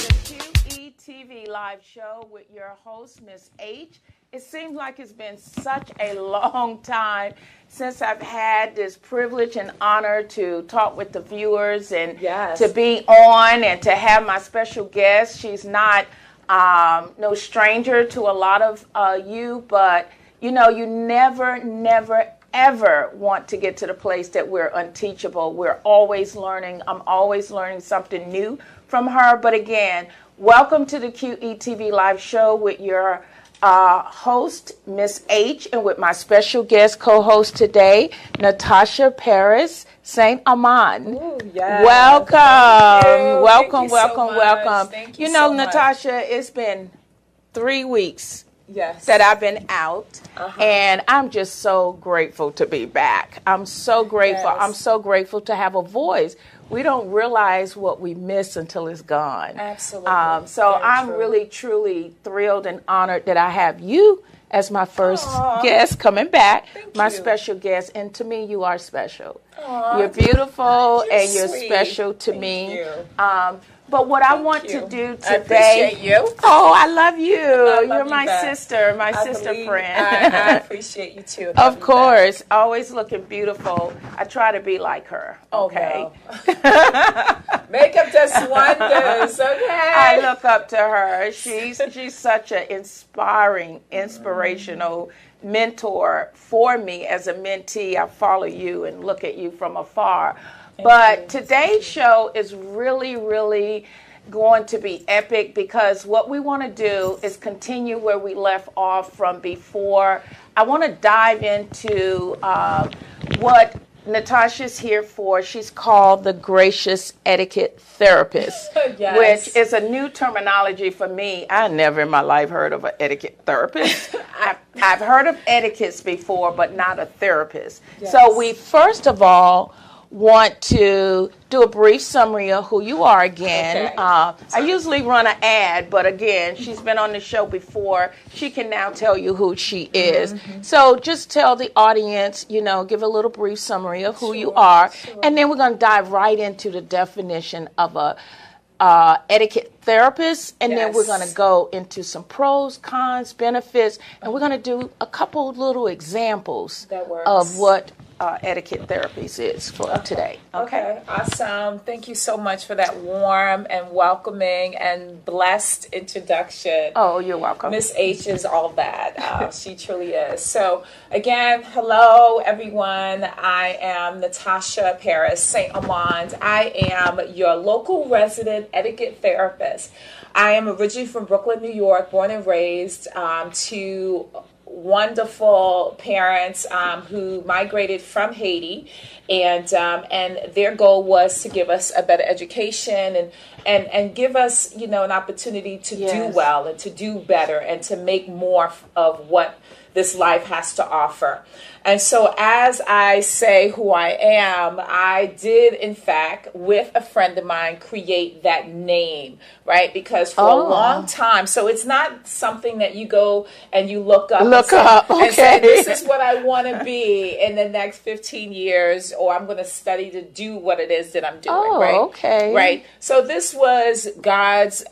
QetvLive live show with your host, Miss H. It seems like it's been such a long time since I've had this privilege and honor to talk with the viewers and to be on and to have my special guest. She's not no stranger to a lot of you, but you know, you never, ever want to get to the place that we're unteachable. We're always learning. I'm always learning something new from her. But again, welcome to the QetvLive live show with your host, Miss H, and with my special guest co-host today, Natasha Paris St. Amand. Ooh, yes. Welcome. Welcome. Thank you know, Natasha, it's been 3 weeks that I've been out, and I'm just so grateful to be back. I'm so grateful. I'm so grateful to have a voice. We don't realize what we miss until it's gone. Absolutely. So I'm really, truly thrilled and honored that I have you as my first guest coming back, my special guest. And to me, you are special. You're beautiful, and you're special to me. But what I want to do today... I appreciate you. Oh, I love you. You're my sister, my sister friend. I appreciate you too. Of course. Always looking beautiful. I try to be like her. Okay. Makeup does wonders, okay? I look up to her. She's such an inspirational mentor for me as a mentee. I follow you and look at you from afar. But today's show is really going to be epic because what we want to do is continue where we left off from before. I want to dive into what Natasha's here for. She's called the Gracious Etiquette Therapist, which is a new terminology for me. I never in my life heard of an etiquette therapist. I've heard of etiquettes before, but not a therapist. So we first of all want to do a brief summary of who you are again. I usually run an ad, but again, she's been on the show before. She can now tell you who she is. So just tell the audience, you know, give a little brief summary of who you are, and then we're going to dive right into the definition of a etiquette therapist, and then we're going to go into some pros, cons, benefits, and we're going to do a couple little examples of what etiquette therapies is for today. Okay, awesome. Thank you so much for that warm and welcoming and blessed introduction. Oh, you're welcome. Miss H is all that. She truly is. So again, hello everyone. I am Natasha Paris St. Amand. I am your local resident etiquette therapist. I am originally from Brooklyn, New York, born and raised to wonderful parents who migrated from Haiti, and their goal was to give us a better education and give us, you know, an opportunity to do well and to do better and to make more of what this life has to offer. And so as I say who I am, I did, in fact, with a friend of mine, create that name, right? Because for a long time, so it's not something that you go and you look up and say, this is what I want to be in the next 15 years, or I'm going to study to do what it is that I'm doing, right? Right. So this was God's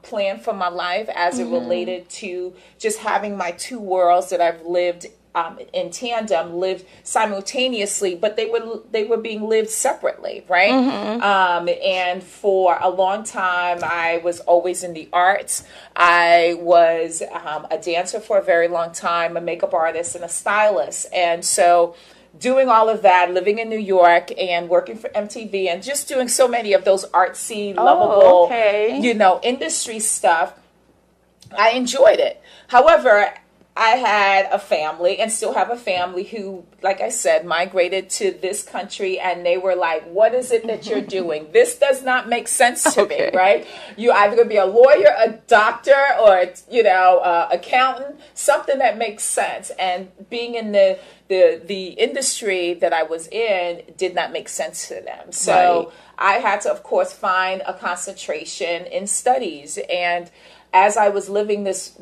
plan for my life as it related to just having my two worlds that I've lived in tandem, lived simultaneously, but they were being lived separately, right? And for a long time, I was always in the arts. I was a dancer for a very long time, a makeup artist and a stylist. And so doing all of that, living in New York and working for MTV and just doing so many of those artsy, lovable, you know, industry stuff, I enjoyed it. However, I had a family and still have a family who, like I said, migrated to this country, and they were like, what is it that you're doing? This does not make sense to me, right? You're either going to be a lawyer, a doctor, or, you know, accountant, something that makes sense. And being in the industry that I was in did not make sense to them. So I had to, of course, find a concentration in studies. And as I was living this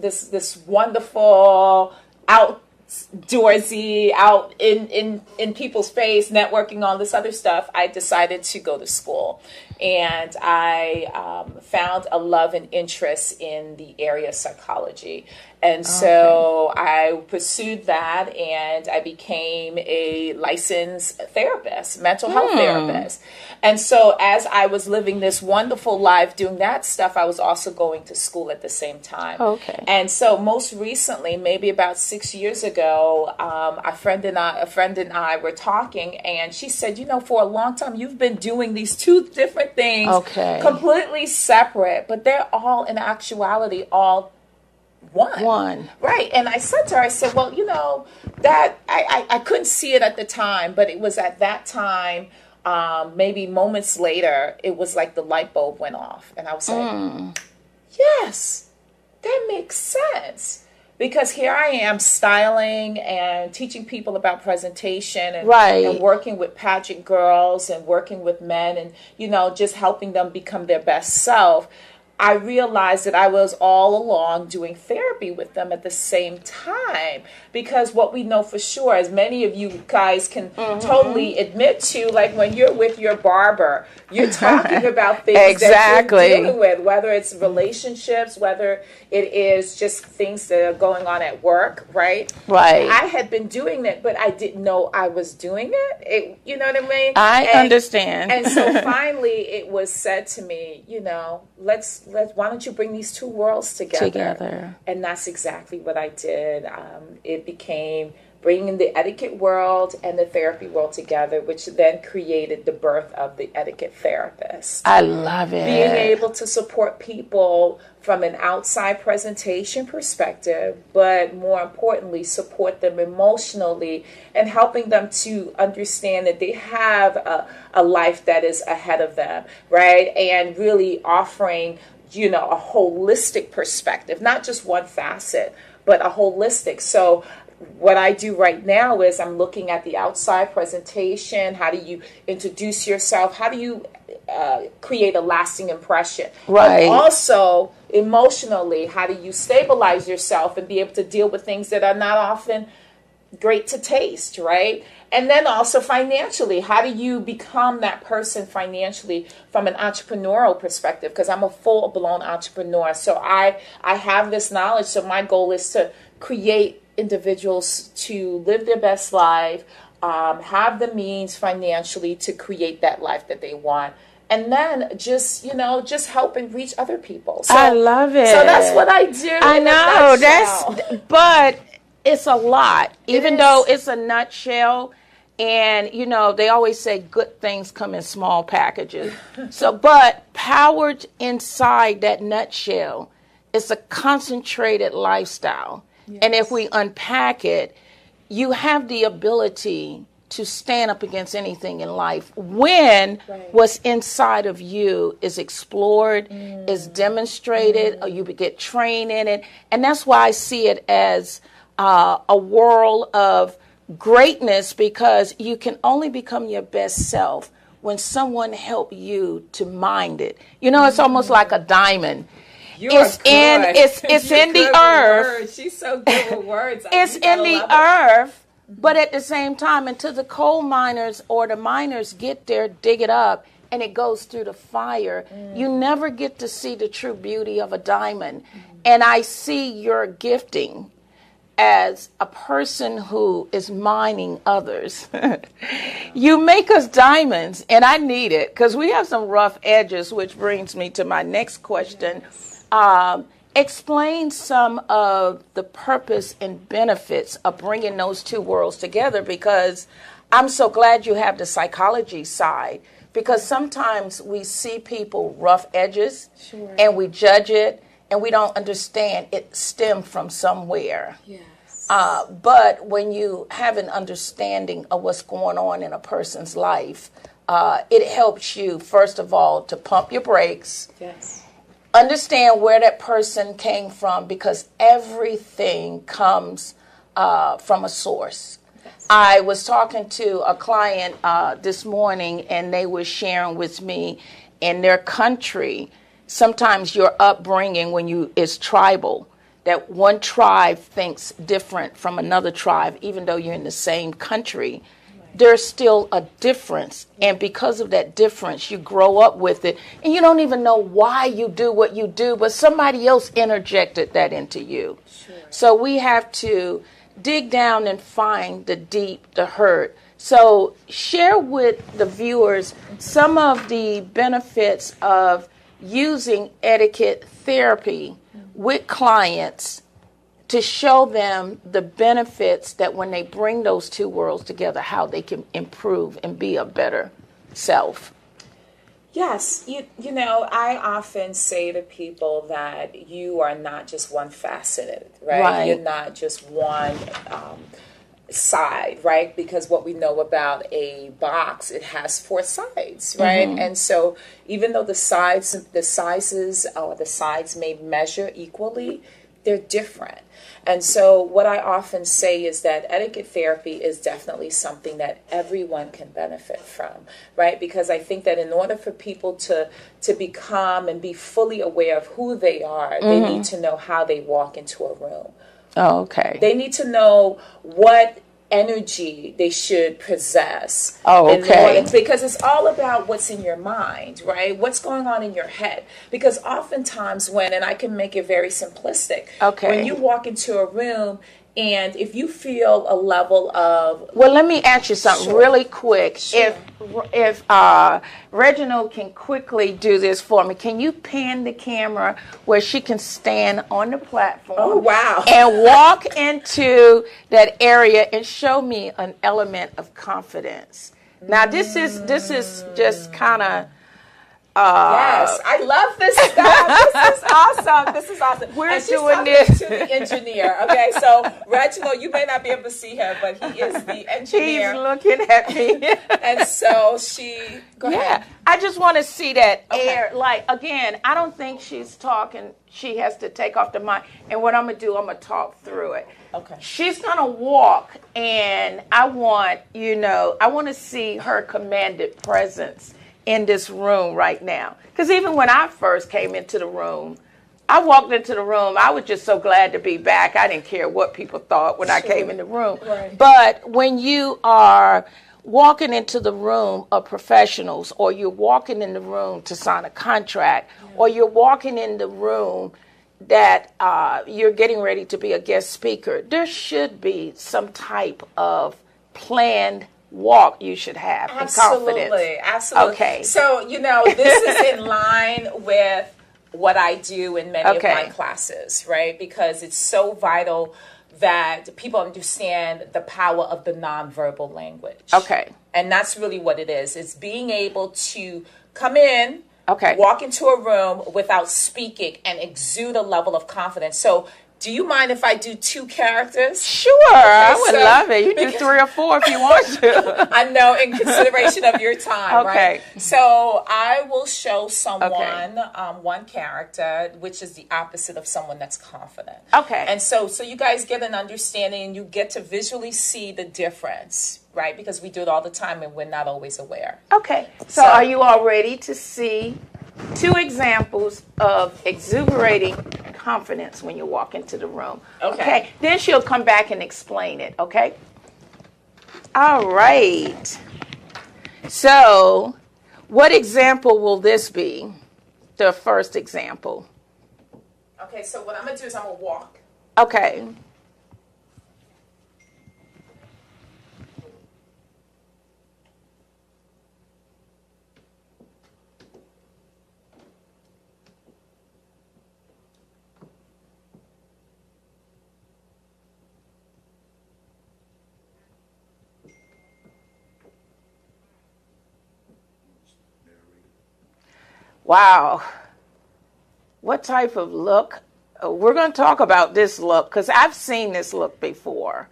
wonderful outdoorsy, out in people's face, networking, all this other stuff, I decided to go to school. and I found a love and interest in the area of psychology. And so I pursued that, and I became a licensed therapist, mental health therapist. And so as I was living this wonderful life doing that stuff, I was also going to school at the same time. Okay. And so most recently, maybe about 6 years ago, a friend and I were talking, and she said, you know, for a long time, you've been doing these two different things, completely separate, but they're all in actuality all one. Right. And I said to her, I said, well, you know, that I couldn't see it at the time, but it was at that time, maybe moments later, it was like the light bulb went off. And I was like, yes, that makes sense. Because here I am styling and teaching people about presentation and, and working with pageant girls and working with men and, you know, just helping them become their best self. I realized that I was all along doing therapy with them at the same time, because what we know for sure, as many of you guys can totally admit to, like when you're with your barber, you're talking about things that you're dealing with, whether it's relationships, whether it is just things that are going on at work, right? I had been doing it, but I didn't know I was doing it. You know what I mean? I understand. And so finally it was said to me, you know, why don't you bring these two worlds together? And that's exactly what I did. It became bringing the etiquette world and the therapy world together, which then created the birth of the etiquette therapist. I love it. Being able to support people from an outside presentation perspective, but more importantly, support them emotionally and helping them to understand that they have a life that is ahead of them, right? And really offering, you know, a holistic perspective, not just one facet, but a holistic. So what I do right now is I'm looking at the outside presentation. How do you introduce yourself? How do you create a lasting impression? And also emotionally, how do you stabilize yourself and be able to deal with things that are not often great to taste, right? And then also financially, how do you become that person financially from an entrepreneurial perspective? Because I'm a full-blown entrepreneur. So I have this knowledge. So my goal is to create individuals to live their best life, have the means financially to create that life that they want. And then just, you know, just help and reach other people. So, I love it. So that's what I do. I know. But it's a lot, even though it's a nutshell. And, you know, they always say good things come in small packages. But powered inside that nutshell is a concentrated lifestyle. And if we unpack it, you have the ability to stand up against anything in life when what's inside of you is explored, is demonstrated, or you get trained in it. And that's why I see it as a world of greatness, because you can only become your best self when someone helped you to mind it. You know, it's almost like a diamond. It's in the earth. She's so good with words. It's in the earth, but at the same time, until the coal miners or the miners get there, dig it up, and it goes through the fire, you never get to see the true beauty of a diamond. And I see your gifting as a person who is mining others. You make us diamonds, and I need it, because we have some rough edges, which brings me to my next question. Explain some of the purpose and benefits of bringing those two worlds together, because I'm so glad you have the psychology side, because sometimes we see people rough edges and we judge it and we don't understand it stemmed from somewhere. But when you have an understanding of what's going on in a person's life, it helps you, first of all, to pump your brakes. Understand where that person came from, because everything comes from a source. I was talking to a client this morning, and they were sharing with me in their country, sometimes your upbringing is tribal, that one tribe thinks different from another tribe, even though you're in the same country. there's still a difference. And because of that difference, you grow up with it. And you don't even know why you do what you do, but somebody else interjected that into you. Sure. So we have to dig down and find the hurt. So share with the viewers some of the benefits of using etiquette therapy with clients to show them the benefits that when they bring those two worlds together, how they can improve and be a better self. Yes, you know, I often say to people that you are not just one faceted, right? You're not just one side, right? Because what we know about a box, it has four sides, right? And so even though the sizes or the sides may measure equally, they're different. And so what I often say is that etiquette therapy is definitely something that everyone can benefit from, right? Because I think that in order for people to become and be fully aware of who they are, they need to know how they walk into a room. Oh, okay. They need to know what energy they should possess. Oh, okay. Because it's all about what's in your mind, right? What's going on in your head. Because oftentimes and I can make it very simplistic, when you walk into a room and if you feel a level of... Well, let me ask you something really quick. Sure. If Reginald can quickly do this for me, can you pan the camera where she can stand on the platform? Oh, wow. And walk into that area and show me an element of confidence. Now, this is just kind of... yes, I love this stuff. This is awesome. This is awesome. We're doing this to the engineer. Okay, so Reginald, you may not be able to see him, but he is the engineer. He's looking at me. And so go ahead. I just want to see that air. Like, again, I don't think she's talking. She has to take off the mic. And what I'm going to do, I'm going to talk through it. Okay. She's going to walk, and I want to see her commanded presence in this room right now. Because even when I first came into the room, I walked into the room, I was just so glad to be back. I didn't care what people thought when I came in the room. Right. But when you are walking into the room of professionals, or you're walking in the room to sign a contract, or you're walking in the room that you're getting ready to be a guest speaker, there should be some type of planned walk you should have. Absolutely. Okay. So, this is in line with what I do in many of my classes, right? Because it's so vital that people understand the power of the nonverbal language. Okay. And that's really what it is. It's being able to come in, walk into a room without speaking and exude a level of confidence. So do you mind if I do two characters? Sure, I would love it. You do 3 or 4 if you want to. I know, in consideration of your time, right? So I will show someone one character, which is the opposite of someone that's confident. Okay. And so you guys get an understanding, and you get to visually see the difference, right? Because we do it all the time, and we're not always aware. Okay. So are you all ready to see 2 examples of exuberating confidence when you walk into the room? Okay. Then she'll come back and explain it. Okay. All right. So, what example will this be? The first example. Okay. So what I'm gonna do is I'm gonna walk. Okay. Wow. What type of look? We're going to talk about this look because I've seen this look before.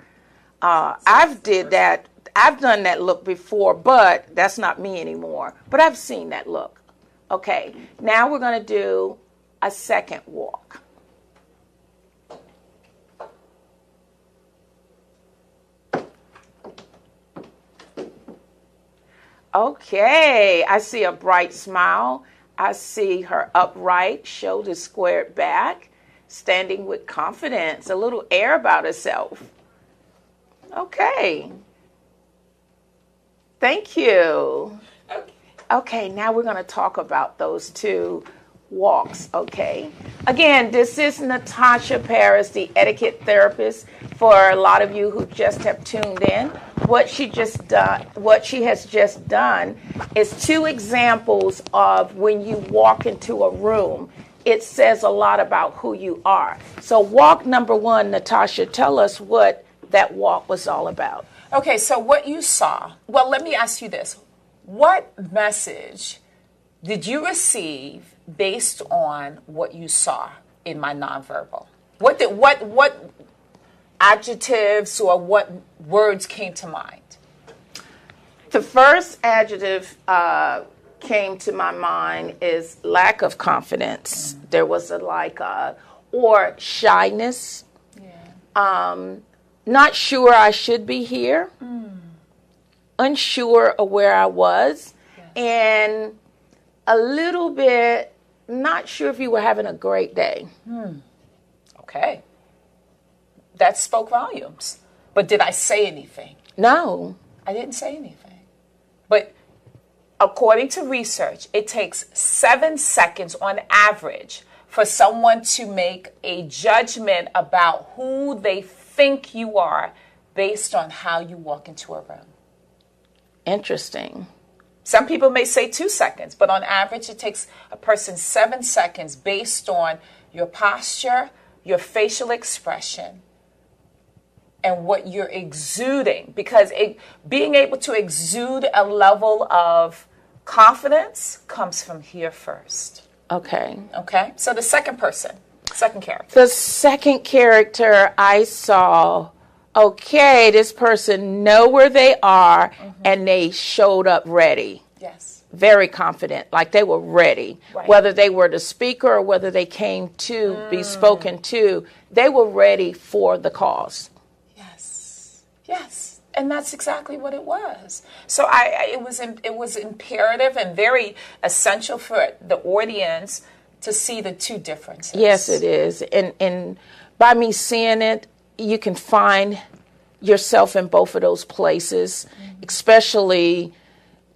I've done that look before, but that's not me anymore. But I've seen that look. Okay. Now we're going to do a second walk. Okay. I see a bright smile. I see her upright, shoulders squared back, standing with confidence, a little air about herself. Okay. Thank you. Okay. Okay, now we're going to talk about those two walks, okay? Again, this is Natasha Paris, the etiquette therapist. For a lot of you who just have tuned in, what she has just done is two examples of when you walk into a room. It says a lot about who you are. So walk number one, Natasha, tell us what that walk was all about. Okay, so what you saw, well, let me ask you this. What message did you receive based on what you saw in my nonverbal? What adjectives or what words came to mind? The first adjective came to my mind is lack of confidence. There was or shyness. Yeah. Not sure I should be here. Unsure of where I was. Yes. And a little bit not sure if you were having a great day. Okay. That spoke volumes. But did I say anything? No. I didn't say anything. But according to research, it takes 7 seconds on average for someone to make a judgment about who they think you are based on how you walk into a room. Interesting. Some people may say 2 seconds, but on average, it takes a person 7 seconds based on your posture, your facial expression, and what you're exuding. Because being able to exude a level of confidence comes from here first. Okay. Okay? So the second character. The second character I saw, okay, this person know where they are, and they showed up ready. Yes. Very confident, like they were ready. Right. Whether they were the speaker or whether they came to be spoken to, they were ready for the cause. Yes, and that's exactly what it was. So it was imperative and very essential for the audience to see the two differences. Yes, it is. And by me seeing it, you can find yourself in both of those places. Especially,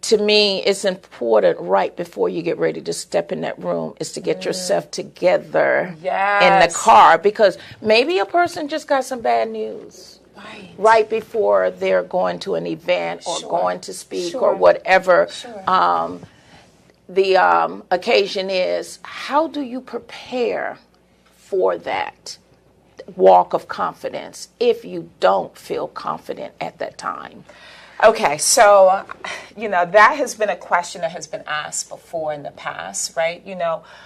to me, it's important right before you get ready to step in that room is to get yourself together in the car. Because maybe a person just got some bad news. Right before they're going to an event or going to speak or whatever the occasion is. How do you prepare for that walk of confidence if you don't feel confident at that time? Okay, so, that has been a question that has been asked before in the past, right?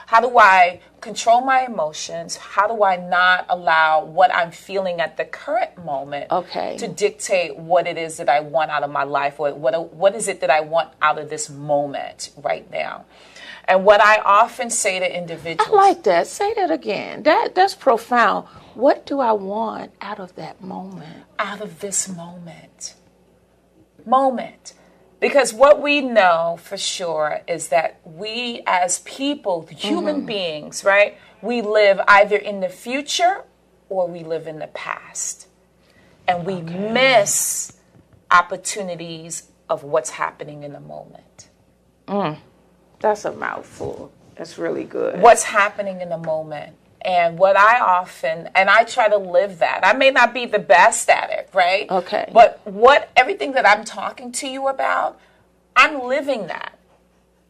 How do I control my emotions? How do I not allow what I'm feeling at the current moment to dictate what it is that I want out of my life? Or what is it that I want out of this moment right now? And what I often say to individuals... I like that. Say that again. That's profound. What do I want out of that moment? Out of this moment. Because what we know for sure is that we as people, human beings, right, we live either in the future or we live in the past. And we miss opportunities of what's happening in the moment. That's a mouthful. That's really good. What's happening in the moment. And what I try to live that. I may not be the best at it, right? Okay. But everything that I'm talking to you about, I'm living that.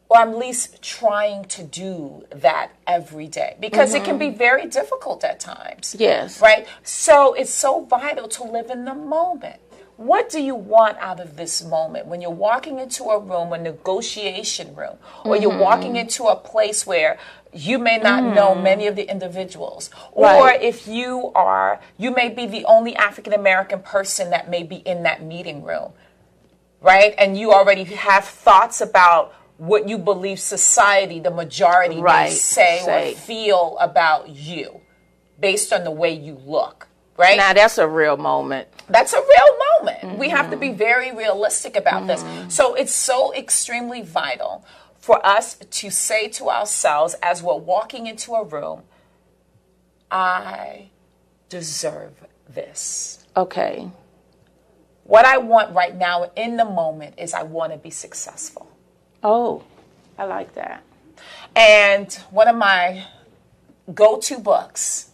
Or I'm at least trying to do that every day. Because it can be very difficult at times. Yes. Right? So it's so vital to live in the moment. What do you want out of this moment? When you're walking into a room, a negotiation room, or you're walking into a place where you may not know many of the individuals. Or if you may be the only African American person that may be in that meeting room, right? And you already have thoughts about what you believe society, the majority, may say or feel about you based on the way you look, right? Now, that's a real moment. That's a real moment. We have to be very realistic about this. So it's so extremely vital for us to say to ourselves as we're walking into a room, I deserve this. Okay. What I want right now in the moment is I want to be successful. Oh, I like that. And one of my go-to books,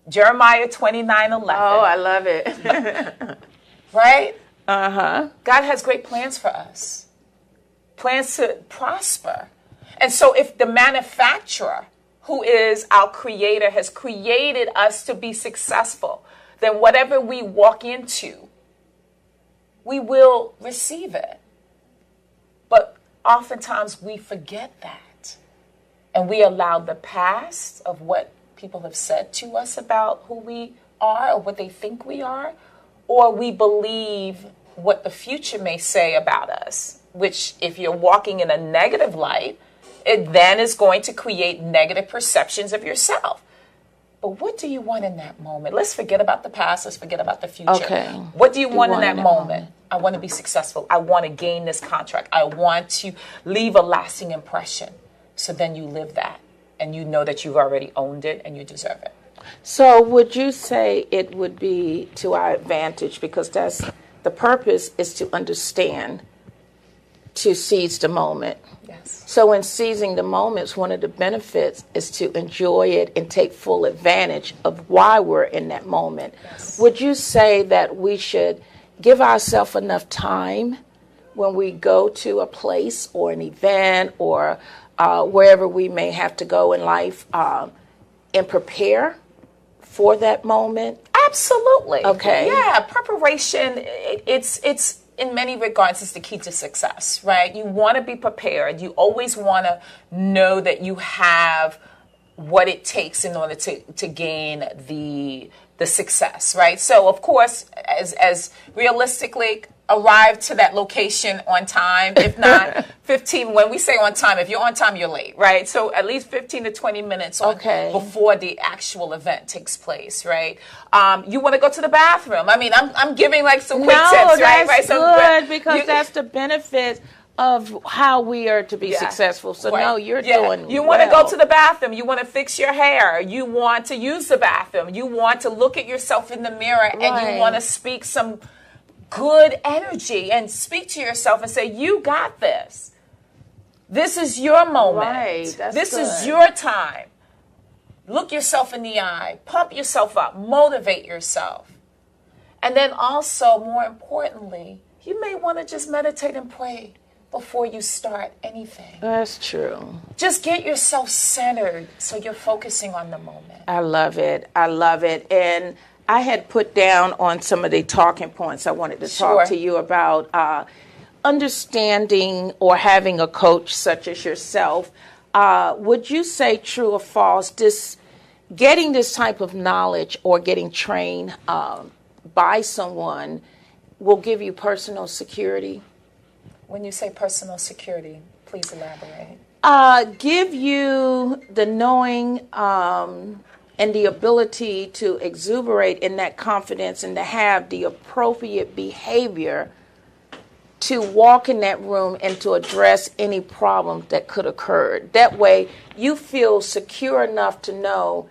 Jeremiah 29:11. Oh, I love it. Right? Uh-huh. God has great plans for us. Plans to prosper. And so if the manufacturer, who is our creator, has created us to be successful, then whatever we walk into, we will receive it. But oftentimes we forget that. And we allow the past of what people have said to us about who we are or what they think we are, or we believe what the future may say about us, which if you're walking in a negative light, it then is going to create negative perceptions of yourself. But what do you want in that moment? Let's forget about the past. Let's forget about the future. Okay. What do you want in that moment? I want to be successful. I want to gain this contract. I want to leave a lasting impression. So then you live that, and you know that you've already owned it and you deserve it. So would you say it would be to our advantage, because that's the purpose, is to understand, to seize the moment. Yes. So in seizing the moments, one of the benefits is to enjoy it and take full advantage of why we're in that moment. Yes. Would you say that we should give ourselves enough time when we go to a place or an event or wherever we may have to go in life and prepare for that moment? Absolutely. Okay. Yeah, preparation, it's in many regards is the key to success, right? You want to be prepared. You always want to know that you have what it takes in order to gain the success, right? So, of course, as realistically, arrive to that location on time. If not, 15, when we say on time, if you're on time, you're late, right? So at least 15 to 20 minutes before the actual event takes place, right? You want to go to the bathroom. I mean, I'm giving like some quick tips, right? That's So, good, because that's the benefit of how we are to be successful. So right. no, you're doing You want to well. go to the bathroom. You want to fix your hair. You want to use the bathroom. You want to look at yourself in the mirror and you want to speak some good energy and speak to yourself and say, you got this. This is your moment. Right, this is your time. Look yourself in the eye. Pump yourself up. Motivate yourself. And then also, more importantly, you may want to just meditate and pray before you start anything. That's true. Just get yourself centered so you're focusing on the moment. I love it. I love it. And I had put down on some of the talking points I wanted to talk to you about understanding or having a coach such as yourself. Would you say, true or false, getting this type of knowledge or getting trained by someone will give you personal security? When you say personal security, please elaborate. Give you the knowing and the ability to exuberate in that confidence and to have the appropriate behavior to walk in that room and to address any problem that could occur. That way you feel secure enough to know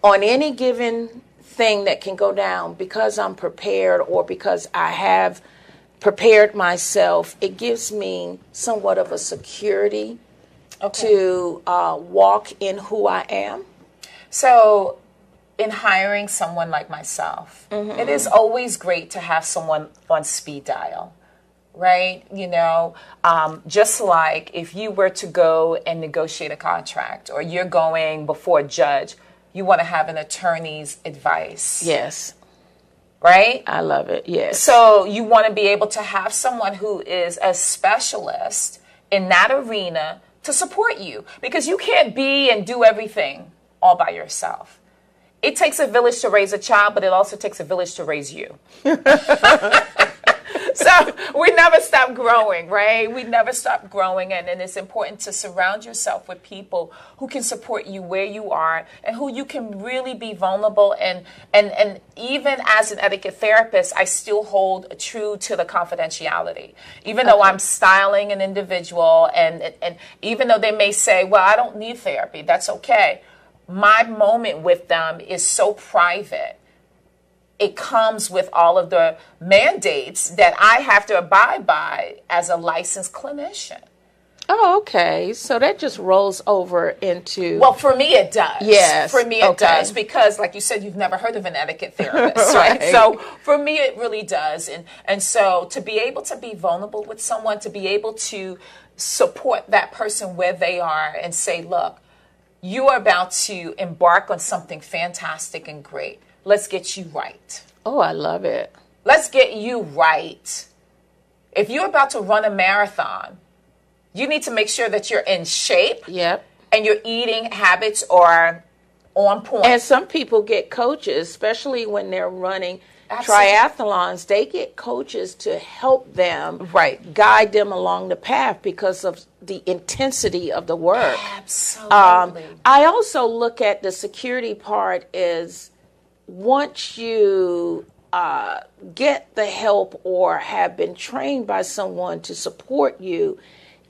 on any given thing that can go down, because I'm prepared or because I have prepared myself, it gives me somewhat of a security to walk in who I am. So in hiring someone like myself, it is always great to have someone on speed dial, right? You know, just like if you were to go and negotiate a contract or you're going before a judge, you want to have an attorney's advice. Yes. Right? I love it, yes. So you want to be able to have someone who is a specialist in that arena to support you, because you can't be and do everything all by yourself. It takes a village to raise a child, but it also takes a village to raise you. So we never stop growing, right? We never stop growing. And it's important to surround yourself with people who can support you where you are and who you can really be vulnerable. And even as an etiquette therapist, I still hold true to the confidentiality. Even though I'm styling an individual and even though they may say, well, I don't need therapy, that's okay. My moment with them is so private it comes with all of the mandates that I have to abide by as a licensed clinician. Oh, okay. So that just rolls over into... Well, for me it does. Yes. For me it does, because like you said, you've never heard of an etiquette therapist, right? So for me it really does. And so to be able to be vulnerable with someone, to be able to support that person where they are and say, look, you are about to embark on something fantastic and great. Let's get you right. Oh, I love it. Let's get you right. If you're about to run a marathon, you need to make sure that you're in shape. Yep. And your eating habits are on point. And some people get coaches, especially when they're running triathlons. They get coaches to help them, guide them along the path because of the intensity of the work. Absolutely. I also look at the security part is once you get the help or have been trained by someone to support you,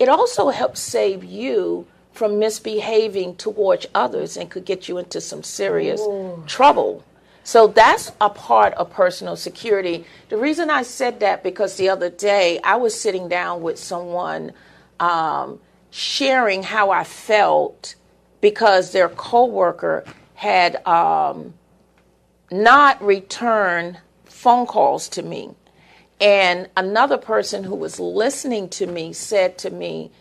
it also helps save you from misbehaving towards others and could get you into some serious trouble. So that's a part of personal security. The reason I said that because the other day I was sitting down with someone sharing how I felt because their coworker had not returned phone calls to me. And another person who was listening to me said to me,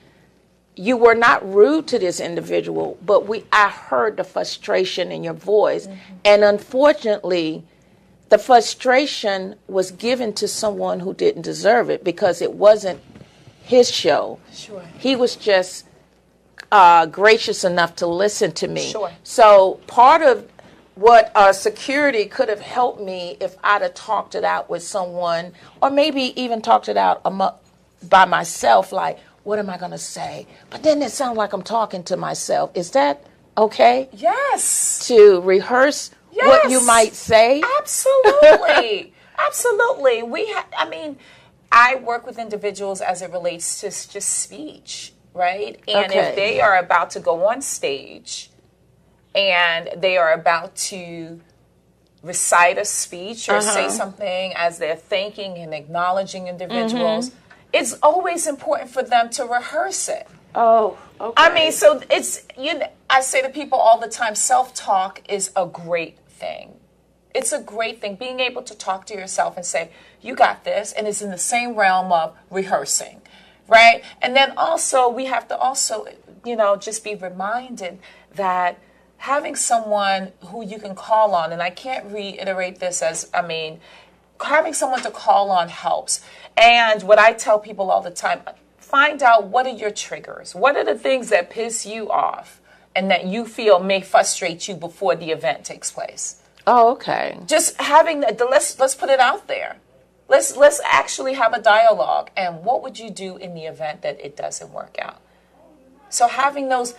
you were not rude to this individual, but I heard the frustration in your voice. And unfortunately, the frustration was given to someone who didn't deserve it because it wasn't his show. Sure. He was just gracious enough to listen to me. Sure. So part of what security could have helped me if I'd have talked it out with someone, or maybe even talked it out by myself, like, what am I going to say? But then it sounds like I'm talking to myself. Is that okay? Yes. To rehearse what you might say? Absolutely. Absolutely. I work with individuals as it relates to just speech, right? And if they are about to go on stage and they are about to recite a speech or say something as they're thanking and acknowledging individuals, it's always important for them to rehearse it. Oh, okay. I mean, so it's, I say to people all the time, self-talk is a great thing. It's a great thing. Being able to talk to yourself and say, you got this, and it's in the same realm of rehearsing, right? And then also, we have to also, just be reminded that having someone who you can call on, and I can't reiterate this having someone to call on helps. And what I tell people all the time, find out what are your triggers. What are the things that piss you off and that you feel may frustrate you before the event takes place. Oh, okay. Just having let's put it out there. Let's actually have a dialogue. And what would you do in the event that it doesn't work out? So having those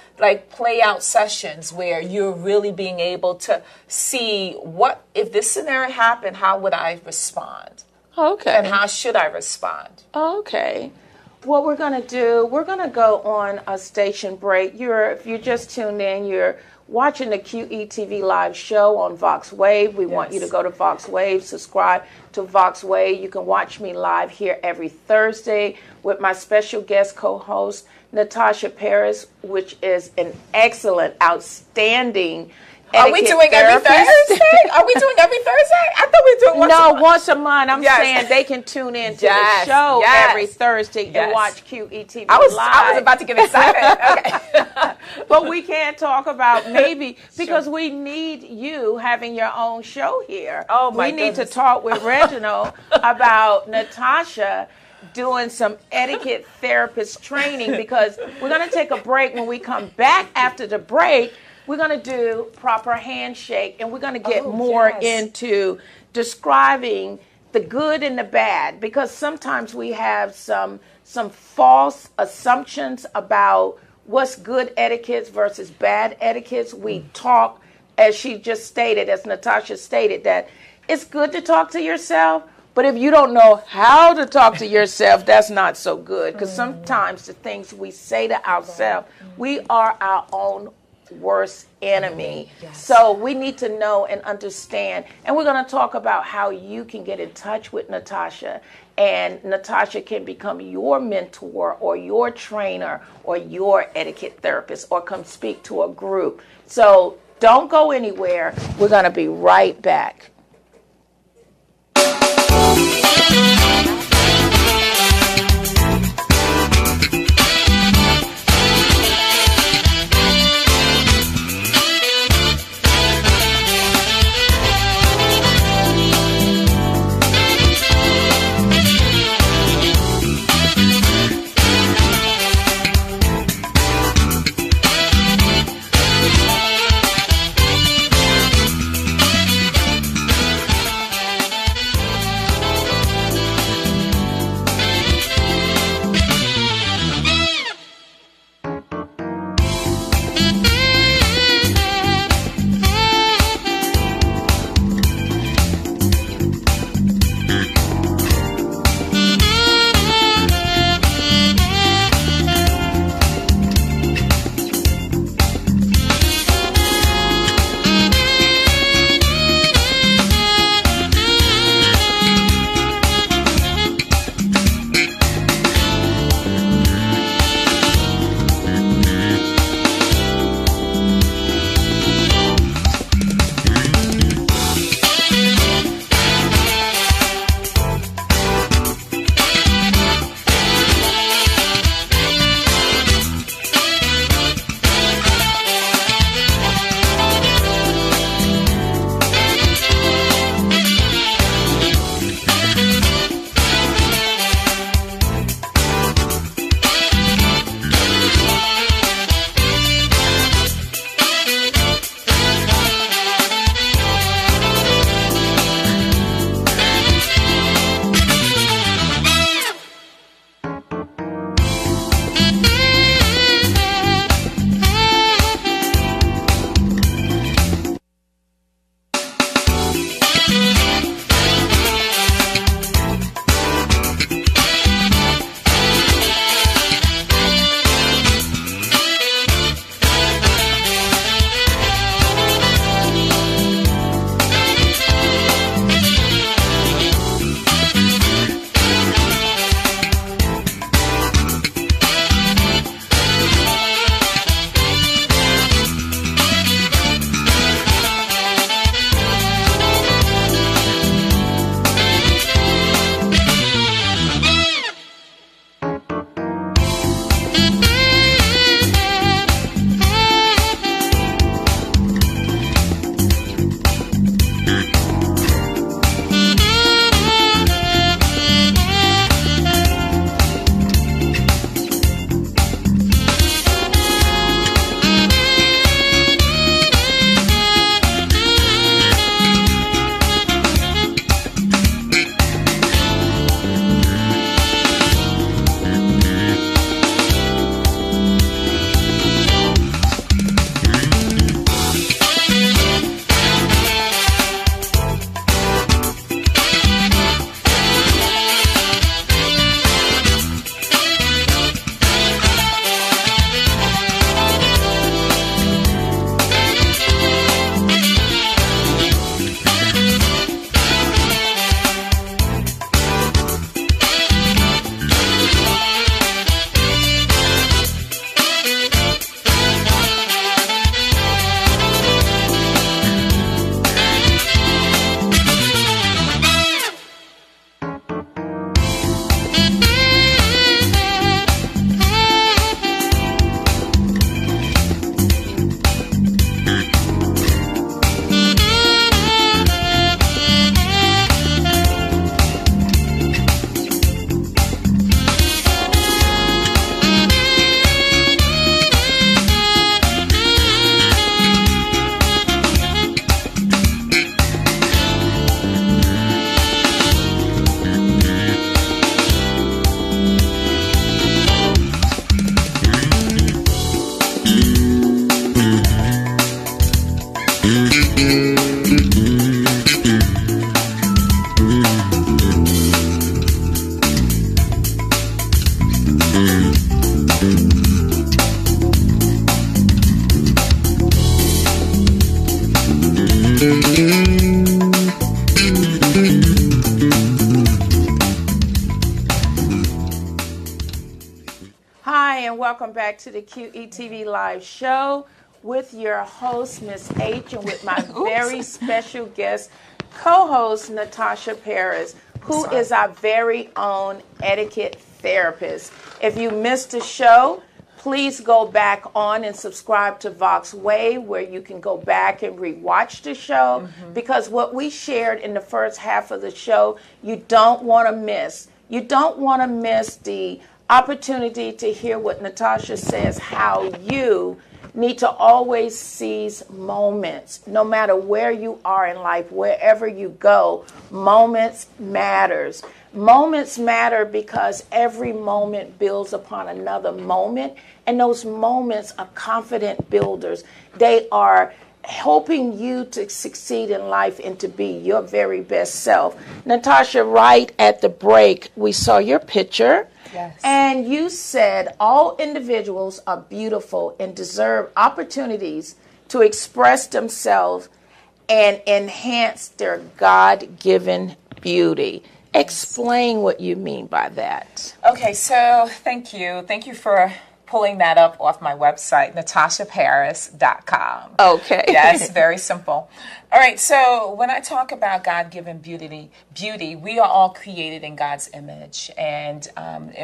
play out sessions where you're really being able to see what, if this scenario happened, how would I respond? Okay. And how should I respond? Okay. What we're going to do, we're going to go on a station break. If you just tuned in, you're watching the QetvLive show on Vox Wave. We want you to go to Vox Wave, subscribe to Vox Wave. You can watch me live here every Thursday with my special guest co-host, Natasha Paris, which is an excellent, outstanding Are we doing every Thursday? Are we doing every Thursday? I thought we were doing once a month. No, once a month. I'm saying they can tune in to the show every Thursday and watch QetvLive. I was about to get excited. Okay. But we can't talk about maybe because we need you having your own show here. Oh my We need to talk with Reginald about Natasha doing some etiquette therapist training because we're going to take a break. When we come back after the break, we're going to do proper handshake, and we're going to get more into describing the good and the bad, because sometimes we have some false assumptions about what's good etiquette versus bad etiquette. We talk, as she just stated, as Natasha stated, that it's good to talk to yourself, but if you don't know how to talk to yourself, that's not so good, because sometimes the things we say to ourselves, we are our own worst enemy. Yes. So we need to know and understand. And we're going to talk about how you can get in touch with Natasha, and Natasha can become your mentor or your trainer or your etiquette therapist, or come speak to a group. So don't go anywhere. We're going to be right back. welcome back to the QetvLive Live show with your host, Miss H, and with my very special guest, co-host, Natasha Paris, who is our very own etiquette therapist. If you missed the show, please go back on and subscribe to Vox Way, where you can go back and rewatch the show, because what we shared in the first half of the show, you don't want to miss. You don't want to miss the opportunity to hear what Natasha says, how you need to always seize moments, no matter where you are in life, wherever you go. Moments matters. Moments matter because every moment builds upon another moment, and those moments are confident builders. They are helping you to succeed in life and to be your very best self. Natasha, right at the break, we saw your picture. Yes. And you said all individuals are beautiful and deserve opportunities to express themselves and enhance their God-given beauty. Explain what you mean by that. Okay, so thank you. Thank you for pulling that up off my website, natashaparis.com. Okay. Yes, very simple. All right, so when I talk about God-given beauty, we are all created in God's image, and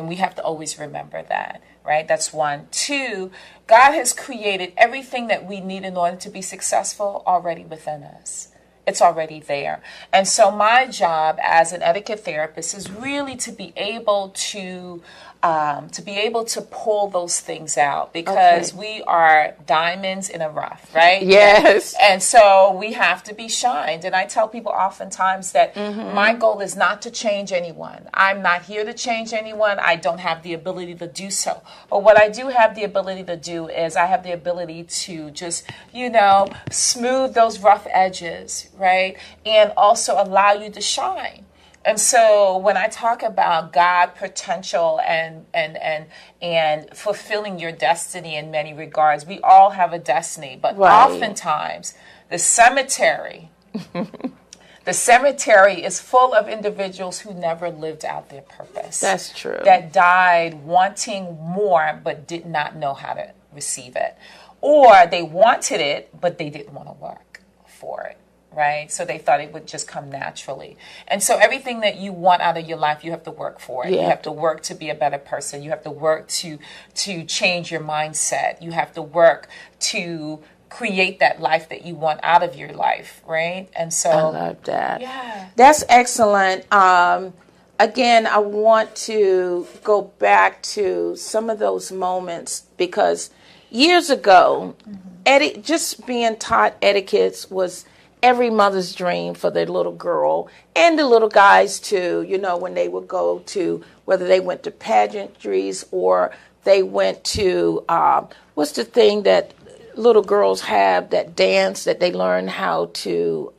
we have to always remember that, right? That's one. Two, God has created everything that we need in order to be successful already within us. It's already there. And so my job as an etiquette therapist is really to be able to pull those things out, because we are diamonds in a rough, right? Yes. And so we have to be shined. And I tell people oftentimes that my goal is not to change anyone. I'm not here to change anyone. I don't have the ability to do so. But what I do have the ability to do is I have the ability to just, smooth those rough edges, right? And also allow you to shine. And so when I talk about God potential and fulfilling your destiny in many regards, we all have a destiny, but oftentimes the cemetery is full of individuals who never lived out their purpose. That's true. That died wanting more but did not know how to receive it. Or they wanted it, but they didn't want to work for it. Right? So they thought it would just come naturally. And so everything that you want out of your life, you have to work for it. Yeah. You have to work to be a better person. You have to work to change your mindset. You have to work to create that life that you want out of your life, right? And so I love that. Yeah. That's excellent. Again, I want to go back to some of those moments, because years ago, just being taught etiquette was every mother's dream for their little girl, and the little guys too, when they would go to, whether they went to pageantries or they went to, what's the thing that little girls have, that dance that they learn how to,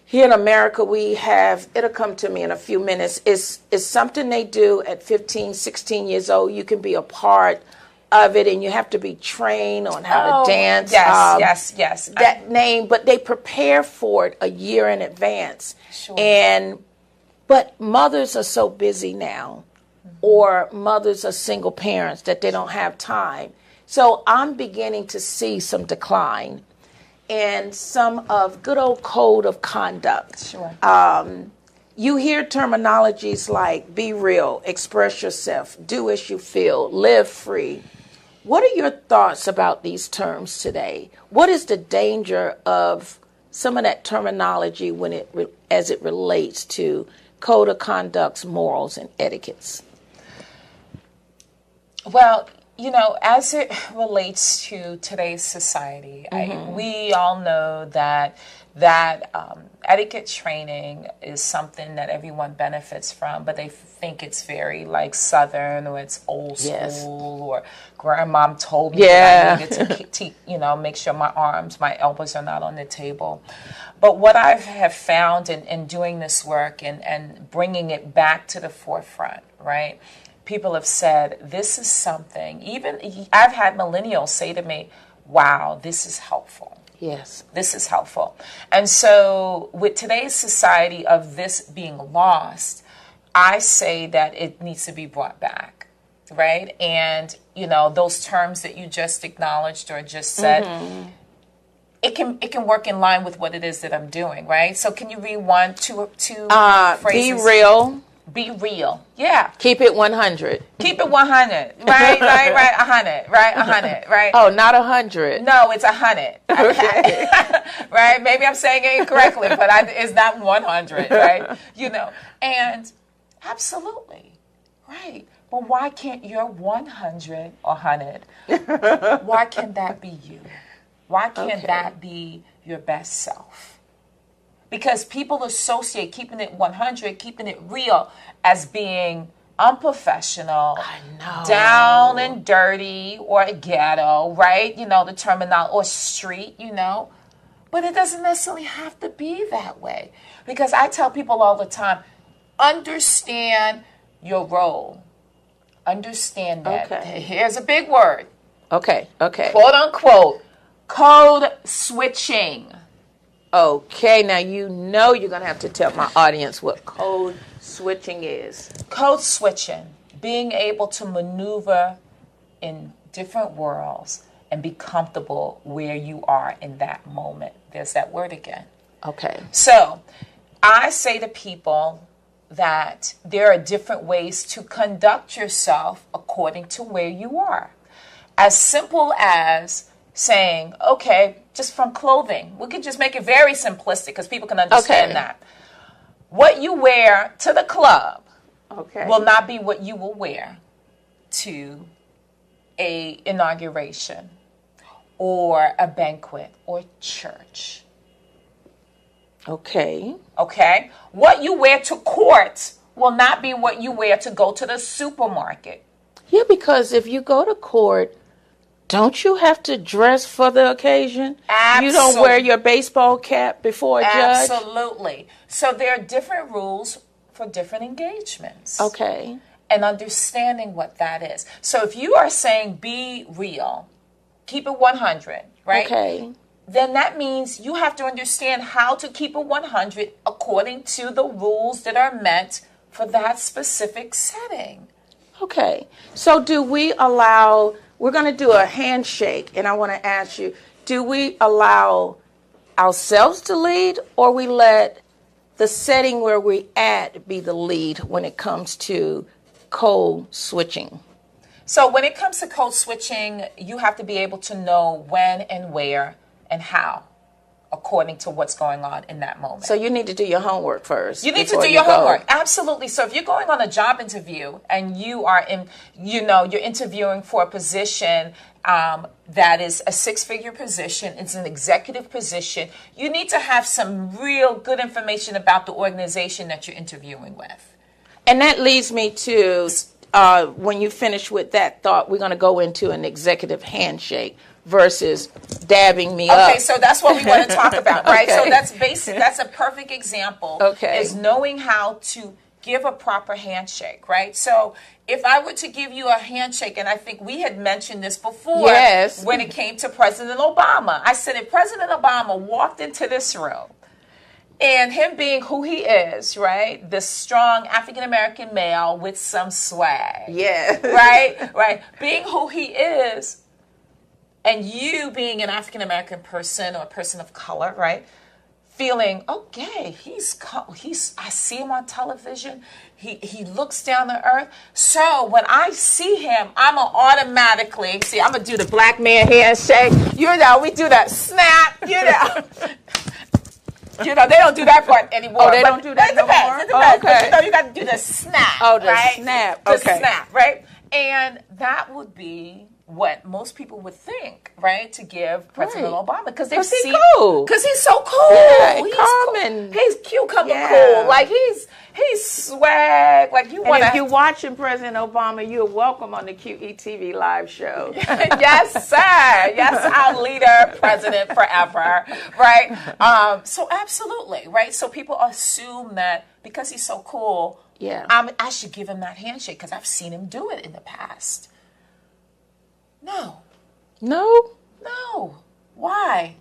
here in America we have, it'll come to me in a few minutes, it's something they do at 15, 16 years old. You can be a part of it, and you have to be trained on how to dance. Yes. That name, but they prepare for it a year in advance. Sure. But mothers are so busy now, or mothers are single parents, that they don't have time. So I'm beginning to see some decline in some of good old code of conduct. Sure. You hear terminologies like be real, express yourself, do as you feel, live free. What are your thoughts about these terms today? What is the danger of some of that terminology as it relates to code of conducts, morals, and etiquettes? Well, as it relates to today's society, we all know that etiquette training is something that everyone benefits from, but they think it's very Southern, or it's old school, or grandmom told me that I needed to make sure my elbows are not on the table. But what I have found in doing this work and bringing it back to the forefront, right? People have said, this is something, even I've had millennials say to me, wow, this is helpful. Yes. This is helpful. And so with today's society of this being lost, I say that it needs to be brought back. right? And, those terms that you just acknowledged or just said, it can work in line with what it is that I'm doing, right? So can you read two phrases? Be real. Be real. Yeah. Keep it 100. Keep it 100. Right, 100. Right, 100. Right. Oh, not 100. No, it's 100. Okay. Right? Maybe I'm saying it incorrectly, but it's not 100, right? And absolutely. Right. Well, why can't your 100 or 100, why can't that be you? Why can't that be your best self? Because people associate keeping it 100, keeping it real, as being unprofessional, down and dirty, or ghetto, right? The terminology, or street, But it doesn't necessarily have to be that way. Because I tell people all the time, understand your role. Understand that. Okay. Here's a big word. Okay. Quote unquote, code switching. Okay, now you're going to have to tell my audience what code switching is. Code switching, being able to maneuver in different worlds and be comfortable where you are in that moment. There's that word again. Okay. So I say to people that there are different ways to conduct yourself according to where you are. As simple as saying, okay, just from clothing. We could just make it very simplistic because people can understand that. What you wear to the club will not be what you will wear to a inauguration or a banquet or church. Okay. Okay? What you wear to court will not be what you wear to go to the supermarket. Yeah, because if you go to court, don't you have to dress for the occasion? Absolutely. You don't wear your baseball cap before a judge? Absolutely. So there are different rules for different engagements. Okay. And understanding what that is. So if you are saying be real, keep it 100, right? Okay. Then that means you have to understand how to keep it 100 according to the rules that are meant for that specific setting. Okay. So do we allow... We're going to do a handshake, and I want to ask you, do we allow ourselves to lead, or we let the setting where we're at be the lead when it comes to code switching? So when it comes to code switching, you have to be able to know when and where and how, according to what's going on in that moment. So you need to do your homework first. You need to do your homework. Absolutely. So if you're going on a job interview and you are you're interviewing for a position that is a six-figure position, it's an executive position, you need to have some real good information about the organization that you're interviewing with. And that leads me to, when you finish with that thought, we're going to go into an executive handshake versus dabbing me up. Okay, so that's what we want to talk about, right? Okay. So that's basic. That's a perfect example. Okay. Is knowing how to give a proper handshake, right? So if I were to give you a handshake, and I think we had mentioned this before, yes, when it came to President Obama, I said if President Obama walked into this room, and him being who he is, right? The strong African-American male with some swag. Yeah. Right? Being who he is, and you being an African-American person or a person of color, right? Feeling, okay, I see him on television. He looks down to earth. So when I see him, I'm going to automatically, I'm going to do the black man handshake. We do that snap, they don't do that part anymore. Oh, they don't do that no more? It depends. Okay. But you got to do the snap. Oh, the right? snap. The Okay. snap, right? And that would be what most people would think, right? To give President Obama. Because they've seen... cool. Because he's so cool. Yeah, he's calm cool. and... He's cucumber cool. Like, he's swag. Like, you want to... If you're watching President Obama, you're welcome on the QetvLive live show. Yes, sir. Yes, our leader, president forever, right? So absolutely, right? So people assume that because he's so cool, I should give him that handshake because I've seen him do it in the past. No. Why?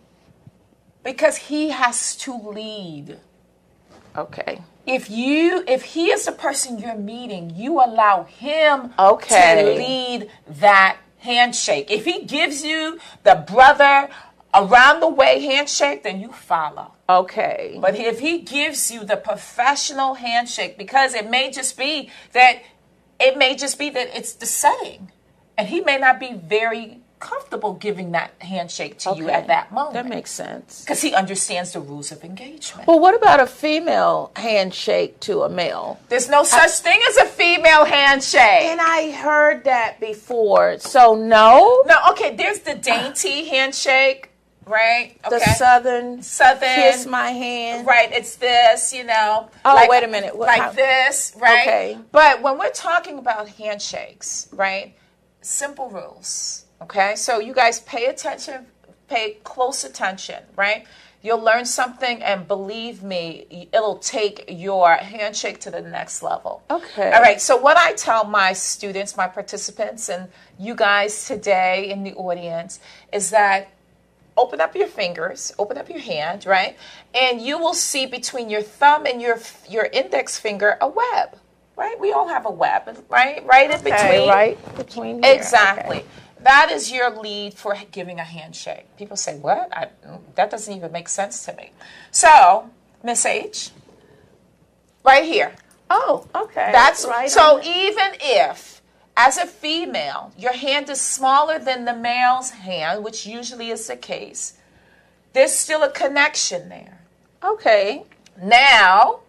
Because he has to lead. Okay. If he is the person you're meeting, you allow him Okay. to lead that handshake. If he gives you the brother around the way handshake, then you follow. Okay. But if he gives you the professional handshake, because it may just be that it's the setting, and he may not be very comfortable giving that handshake to you at that moment. That makes sense. Because he understands the rules of engagement. Well, what about a female handshake to a male? There's no such thing as a female handshake. And I heard that before. So no? No, okay, there's the dainty handshake, right? Okay. The southern kiss my hand. Right, it's this, Oh, like, wait a minute. This, right? Okay. But when we're talking about handshakes, right, simple rules. Okay, so you guys pay attention, pay close attention, right? You'll learn something, and believe me, it'll take your handshake to the next level. Okay. All right, so what I tell my students, my participants, and you guys today in the audience is that open up your fingers, open up your hand, right? And you will see between your thumb and your index finger a web, right? We all have a web, right? Right in between. Right between here. Exactly. Okay. That is your lead for giving a handshake. People say, what? That doesn't even make sense to me. So, Miss H, right here. Oh, okay. That's right. So even if, as a female, your hand is smaller than the male's hand, which usually is the case, there's still a connection there. Okay. Now,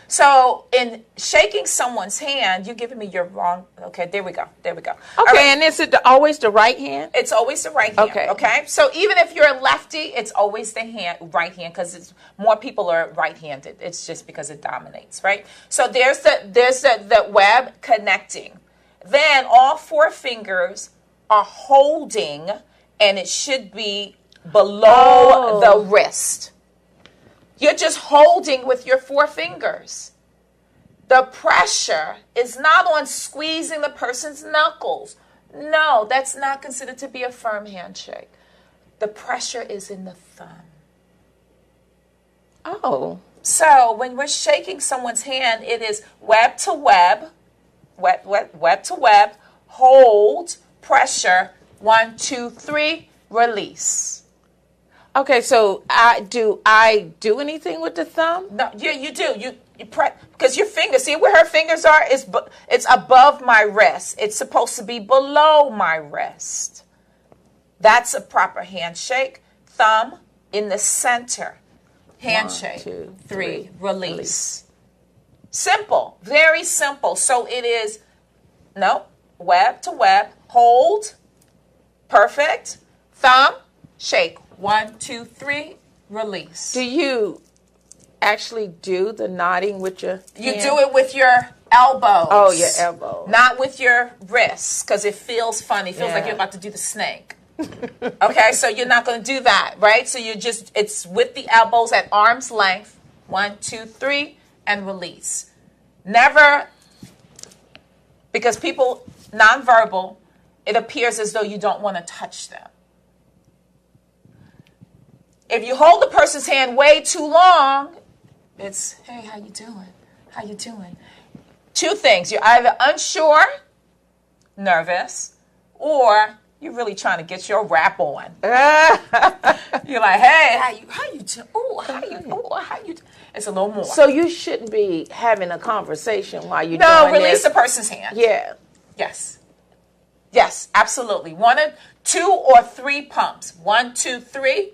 so in shaking someone's hand, you're giving me your wrong. Okay, there we go. Okay, right. And is it always the right hand? It's always the right hand. Okay. So even if you're a lefty, it's always the right hand, because more people are right-handed. It's just because it dominates, right? So there's the web connecting. Then all four fingers are holding, and it should be below the wrist. You're just holding with your four fingers. The pressure is not on squeezing the person's knuckles. No, that's not considered to be a firm handshake. The pressure is in the thumb. Oh. So when we're shaking someone's hand, it is web to web, web to web, hold, pressure, 1, 2, 3, release. Okay, so I do anything with the thumb? No, you do. You press, because your fingers, see where her fingers are? It's above my wrist. It's supposed to be below my wrist. That's a proper handshake. Thumb in the center. Handshake. 1, 2, 3, release. Simple, very simple. So it is, web to web, hold, perfect, thumb, shake. 1, 2, 3, release. Do you actually do the nodding with your hand? You do it with your elbows. Oh, your elbow. Not with your wrists, because it feels funny. It feels like you're about to do the snake. Okay, so you're not going to do that, right? So it's with the elbows at arm's length. 1, 2, 3, and release. Never, because people, nonverbal, it appears as though you don't want to touch them. If you hold the person's hand way too long, it's, hey, how you doing? How you doing? Two things. You're either unsure, nervous, or you're really trying to get your rap on. You're like, hey, how you doing? Oh, how you doing? It's a little more. So you shouldn't be having a conversation while you're doing this. No, release this. the person's hand. Yeah. Yes, absolutely. 2 or 3 pumps. 1, 2, 3.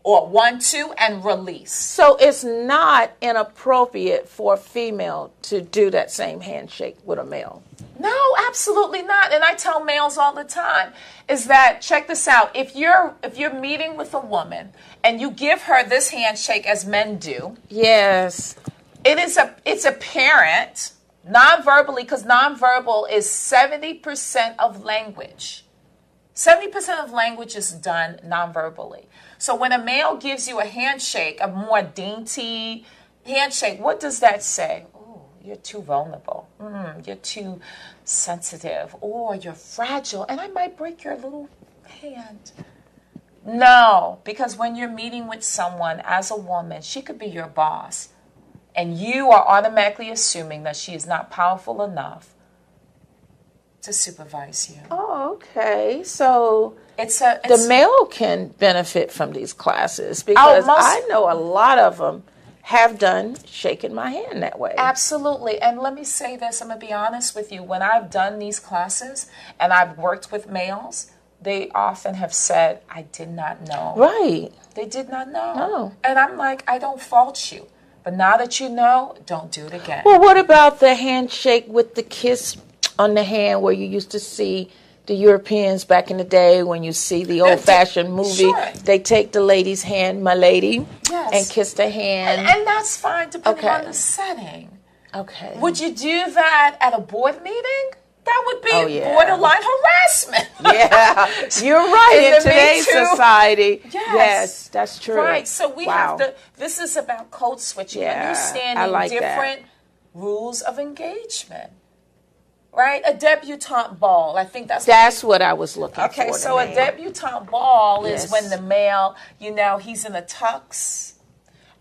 Or 1, 2, and release. So it's not inappropriate for a female to do that same handshake with a male? No, absolutely not. And I tell males all the time is that, check this out. If you're meeting with a woman and you give her this handshake as men do. Yes. It's apparent non-verbally, because non-verbal is 70% of language. 70% of language is done non-verbally. So when a male gives you a handshake, a more dainty handshake, what does that say? Oh, you're too vulnerable. You're too sensitive. Or you're fragile, and I might break your little hand. No, because when you're meeting with someone as a woman, she could be your boss, and you are automatically assuming that she is not powerful enough to supervise you. Oh, okay. So It's the male can benefit from these classes because I know a lot of them have done shaking my hand that way. Absolutely. And let me say this, I'm going to be honest with you. When I've done these classes and I've worked with males, they often have said, I did not know. Right. They did not know. No. And I'm like, I don't fault you. But now that you know, don't do it again. Well, what about the handshake with the kiss on the hand where you used to see the Europeans back in the day when you see the old-fashioned movie? Sure. They take the lady's hand, my lady, yes, and kiss the hand. And that's fine depending on the setting. Okay. Would you do that at a board meeting? That would be yeah. borderline harassment. Yeah, you're right. In today's society, yes, that's true. Right, so we have to, this is about code switching, understanding different rules of engagement. Right? A debutante ball. I think that's what I was looking for. Okay, so a debutante ball is when the male, you know, he's in a tux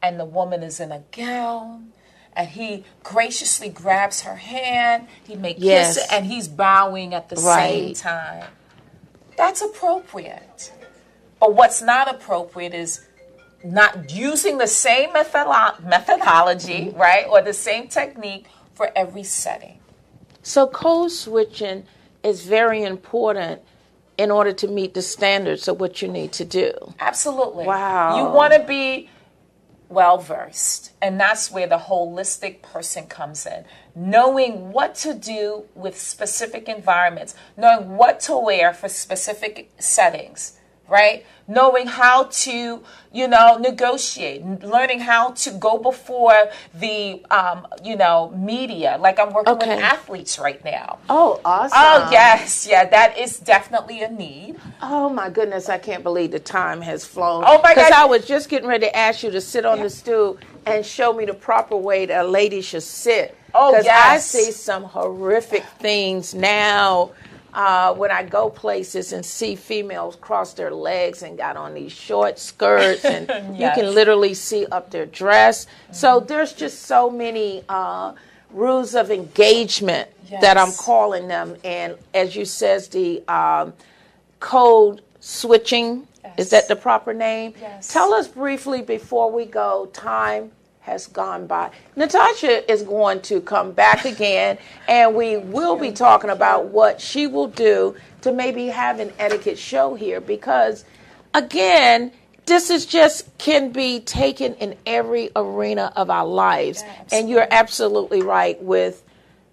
and the woman is in a gown. And he graciously grabs her hand. He may kiss it, and he's bowing at the same time. That's appropriate. But what's not appropriate is not using the same methodology, right, or the same technique for every setting. So code switching is very important in order to meet the standards of what you need to do. Absolutely. Wow. You want to be well-versed, and that's where the holistic person comes in. Knowing what to do with specific environments, knowing what to wear for specific settings, right? Knowing how to, you know, negotiate, learning how to go before the, you know, media. Like I'm working with athletes right now. Oh, awesome. Oh, yes. Yeah, that is definitely a need. Oh, my goodness. I can't believe the time has flown. Oh, my God. Because I was just getting ready to ask you to sit on the stool and show me the proper way that a lady should sit. Oh, yes. Because I see some horrific things now. When I go places and see females cross their legs and got on these short skirts and you can literally see up their dress. So there's just so many rules of engagement that I'm calling them. And as you says, the code switching, is that the proper name? Yes. Tell us briefly before we go, time has gone by. Natasha is going to come back again, and we will be talking about what she will do to maybe have an etiquette show here, because, again, this is just can be taken in every arena of our lives. And you're absolutely right with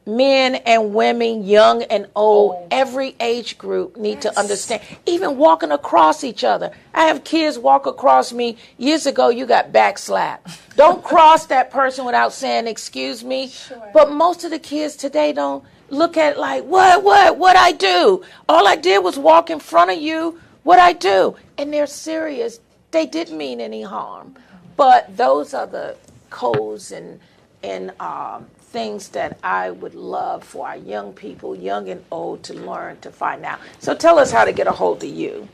men and women, young and old, every age group need to understand. Even walking across each other. I have kids walk across me. Years ago, you got backslapped. Don't cross that person without saying, excuse me. Sure. But most of the kids today don't look at it like, what I do? All I did was walk in front of you. What I do? And they're serious. They didn't mean any harm. But those are the codes and things that I would love for our young people, young and old, to learn, to find out. So tell us how to get a hold of you.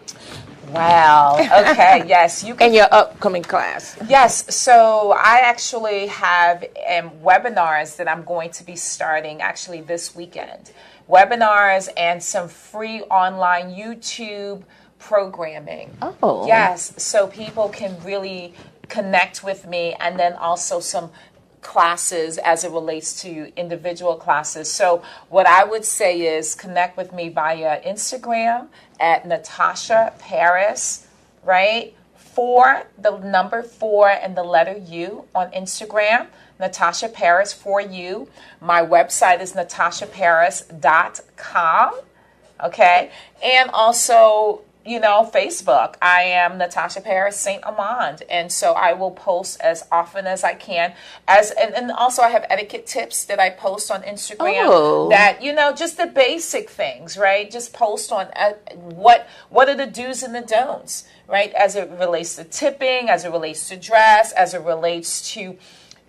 Wow. Okay. Yes. You can. And your upcoming class. Yes. So I actually have webinars that I'm going to be starting actually this weekend. Webinars and some free online YouTube programming. Oh. Yes. So people can really connect with me, and then also some classes as it relates to individual classes. So what I would say is connect with me via Instagram at Natasha Paris, right? 4, the number 4 and the letter U on Instagram. Natasha Paris 4U. My website is natashaparis.com. Okay. And also, you know, Facebook. I am Natasha Paris St. Amand, and so I will post as often as I can. And also I have etiquette tips that I post on Instagram. That, you know, just the basic things, right? Just post on what are the do's and the don'ts, right? As it relates to tipping, as it relates to dress, as it relates to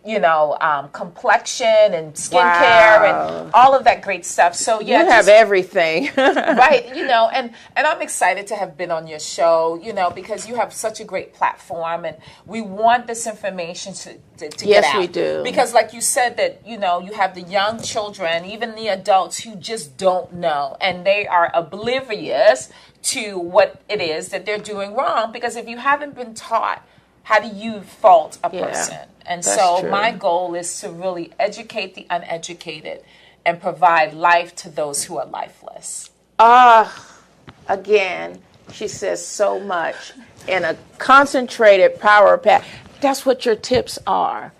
complexion and skincare and all of that great stuff. So yeah, you have everything. Right, and I'm excited to have been on your show, because you have such a great platform, and we want this information to get out. Yes, we do. Because like you said that, you have the young children, even the adults who just don't know, and they are oblivious to what it is that they're doing wrong, because if you haven't been taught, how do you fault a person? And so my goal is to really educate the uneducated and provide life to those who are lifeless. Again, she says so much in a concentrated power pack. That's what your tips are.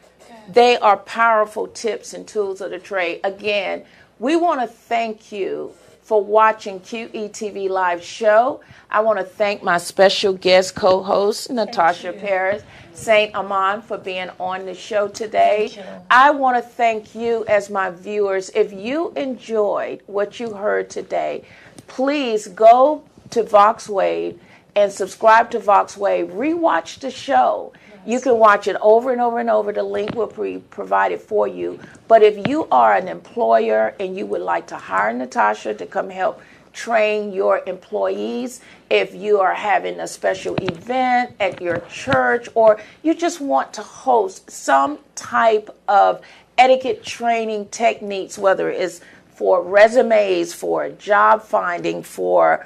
They are powerful tips and tools of the trade. Again, we want to thank you for watching QetvLive show. I want to thank my special guest co-host, Natasha Paris, Saint Amand, for being on the show today. I want to thank you as my viewers. If you enjoyed what you heard today, please go to VoxWave and subscribe to VoxWave. Rewatch the show. You can watch it over and over and over. The link will be provided for you. But if you are an employer and you would like to hire Natasha to come help train your employees, if you are having a special event at your church, or you just want to host some type of etiquette training techniques, whether it's for resumes, for job finding, for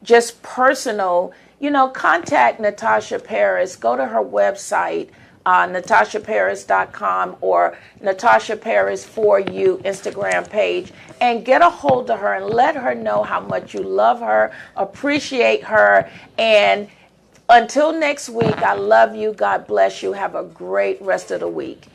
just personal, contact Natasha Paris. Go to her website, natashaparis.com, or Natasha Paris For You Instagram page, and get a hold of her and let her know how much you love her, appreciate her. And until next week, I love you. God bless you. Have a great rest of the week.